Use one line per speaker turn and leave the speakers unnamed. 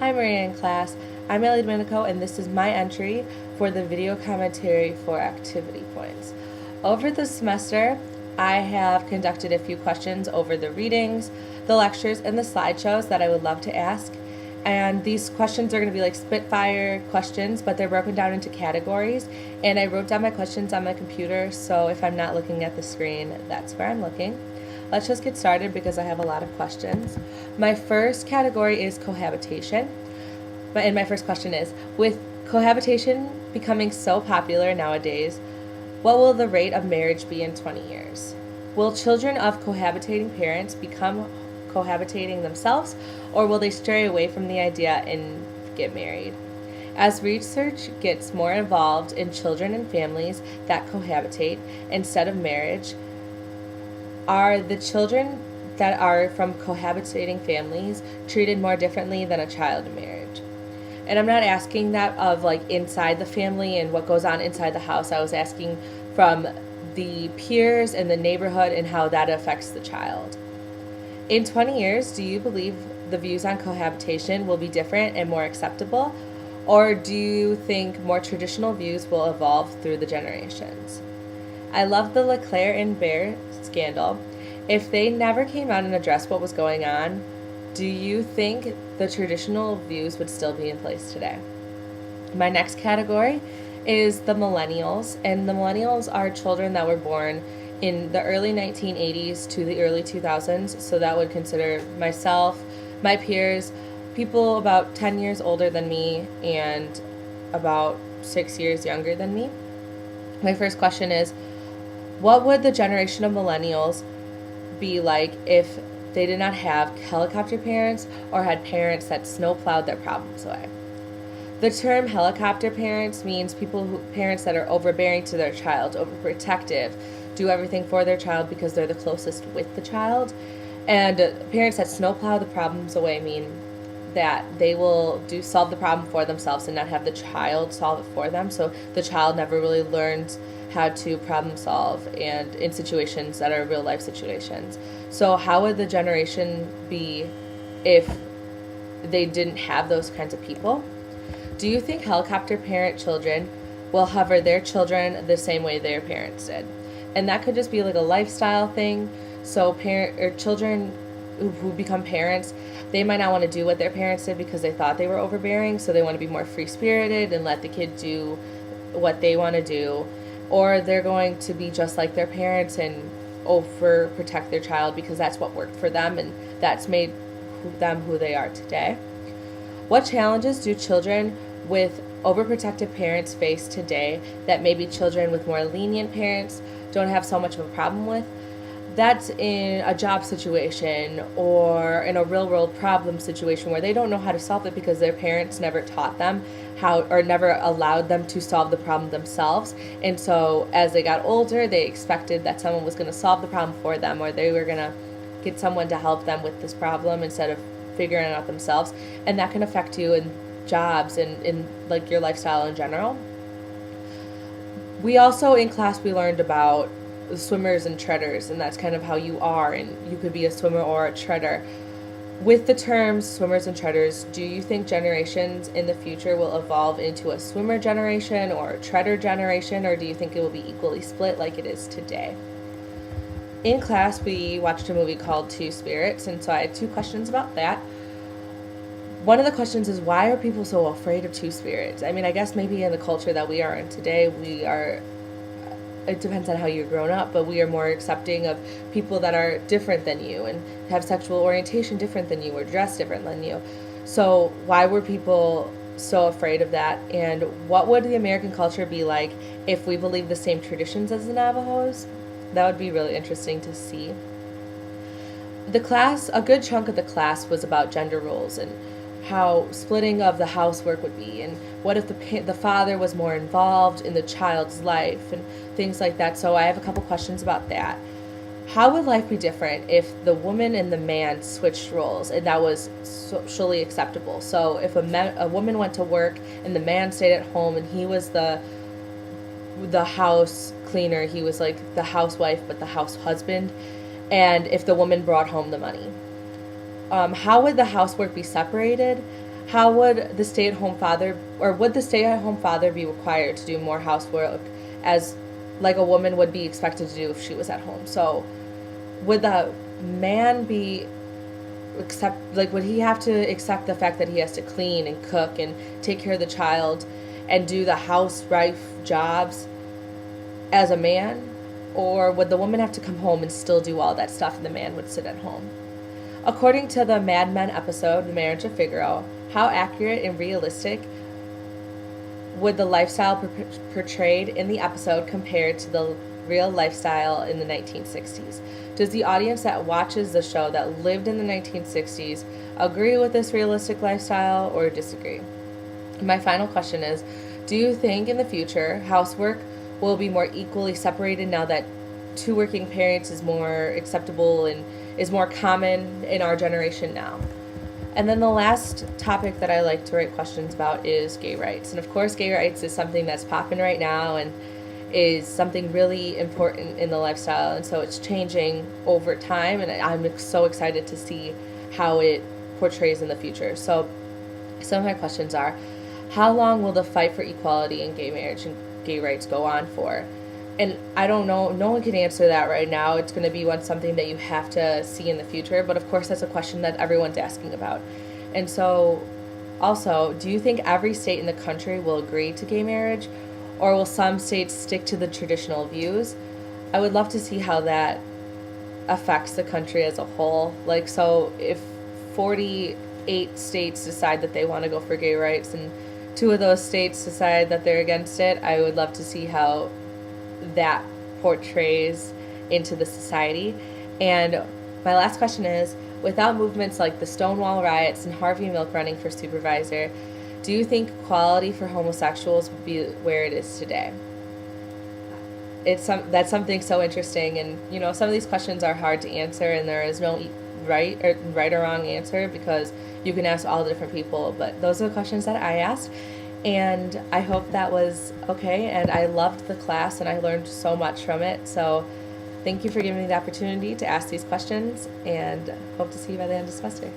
Hi Maria and class, I'm Domenico and this is my entry for the video commentary for activity points. Over the semester, I have conducted a few questions over the readings, the lectures, and the slideshows that I would love to ask. And these questions are going to be like spitfire questions, but they're broken down into categories. And I wrote down my questions on my computer, so if I'm not looking at the screen, that's where I'm looking. Let's just get started because I have a lot of questions. My first category is cohabitation. And my first question is, with cohabitation becoming so popular nowadays, what will the rate of marriage be in 20 years? Will children of cohabitating parents become cohabitating themselves, or will they stray away from the idea and get married? As research gets more involved in children and families that cohabitate instead of marriage, are the children that are from cohabitating families treated more differently than a child in marriage? And I'm not asking that of like inside the family and what goes on inside the house. I was asking from the peers and the neighborhood and how that affects the child. In 20 years, do you believe the views on cohabitation will be different and more acceptable? Or do you think more traditional views will evolve through the generations? I love the Leclerc and Bear scandal. If they never came out and addressed what was going on, do you think the traditional views would still be in place today? My next category is the millennials, and the millennials are children that were born in the early 1980s to the early 2000s, so that would consider myself, my peers, people about 10 years older than me and about 6 years younger than me. My first question is, what would the generation of millennials be like if they did not have helicopter parents or had parents that snowplowed their problems away? The term helicopter parents means parents that are overbearing to their child, overprotective, do everything for their child because they're the closest with the child. And parents that snowplow the problems away mean that they will solve the problem for themselves and not have the child solve it for them. So the child never really learns how to problem solve and in situations that are real life situations. So how would the generation be if they didn't have those kinds of people? Do you think helicopter parent children will hover their children the same way their parents did? And that could just be like a lifestyle thing. So children who become parents, they might not want to do what their parents did because they thought they were overbearing, so they want to be more free-spirited and let the kid do what they want to do. Or they're going to be just like their parents and overprotect their child because that's what worked for them and that's made them who they are today. What challenges do children with overprotective parents face today that maybe children with more lenient parents don't have so much of a problem with? That's in a job situation or in a real world problem situation where they don't know how to solve it because their parents never taught them how or never allowed them to solve the problem themselves. And so as they got older, they expected that someone was going to solve the problem for them, or they were going to get someone to help them with this problem instead of figuring it out themselves. And that can affect you in jobs and in like your lifestyle in general. We also in class we learned about swimmers and treaders, and that's kind of how you are, and you could be a swimmer or a treader. With the terms swimmers and treaders, do you think generations in the future will evolve into a swimmer generation or a treader generation, or do you think it will be equally split like it is today? In class, we watched a movie called Two Spirits, and so I had two questions about that. One of the questions is, why are people so afraid of two spirits? I mean, I guess maybe in the culture that we are in today, it depends on how you're grown up, but we are more accepting of people that are different than you and have sexual orientation different than you or dress different than you. So why were people so afraid of that? And what would the American culture be like if we believed the same traditions as the Navajos? That would be really interesting to see. A good chunk of the class was about gender roles and how splitting of the housework would be, and what if the father was more involved in the child's life and things like that. So I have a couple questions about that. How would life be different if the woman and the man switched roles and that was socially acceptable? So if a woman went to work and the man stayed at home and he was the house cleaner, he was like the housewife but the house husband, and if the woman brought home the money. How would the housework be separated? how would the stay-at-home father, or would the stay-at-home father be required to do more housework as like a woman would be expected to do if she was at home? So would the man be would he have to accept the fact that he has to clean and cook and take care of the child and do the housewife jobs as a man? Or would the woman have to come home and still do all that stuff and the man would sit at home? According to the Mad Men episode, The Marriage of Figaro, how accurate and realistic would the lifestyle portrayed in the episode compare to the real lifestyle in the 1960s? Does the audience that watches the show that lived in the 1960s agree with this realistic lifestyle or disagree? My final question is, do you think in the future housework will be more equally separated now that two working parents is more acceptable and is more common in our generation now? And then the last topic that I like to write questions about is gay rights. And of course, gay rights is something that's popping right now and is something really important in the lifestyle. And so it's changing over time. And I'm so excited to see how it portrays in the future. So some of my questions are, how long will the fight for equality in gay marriage and gay rights go on for? And I don't know, no one can answer that right now. It's going to be something that you have to see in the future. But of course, that's a question that everyone's asking about. And so also, do you think every state in the country will agree to gay marriage? Or will some states stick to the traditional views? I would love to see how that affects the country as a whole. Like, so if 48 states decide that they want to go for gay rights and 2 of those states decide that they're against it, I would love to see how that portrays into the society. And my last question is, without movements like the Stonewall riots and Harvey Milk running for supervisor, do you think equality for homosexuals would be where it is today? That's something so interesting, and some of these questions are hard to answer, and there is no right or wrong answer because you can ask all the different people. But those are the questions that I asked. And I hope that was okay, and I loved the class and I learned so much from it. So thank you for giving me the opportunity to ask these questions, and hope to see you by the end of the semester.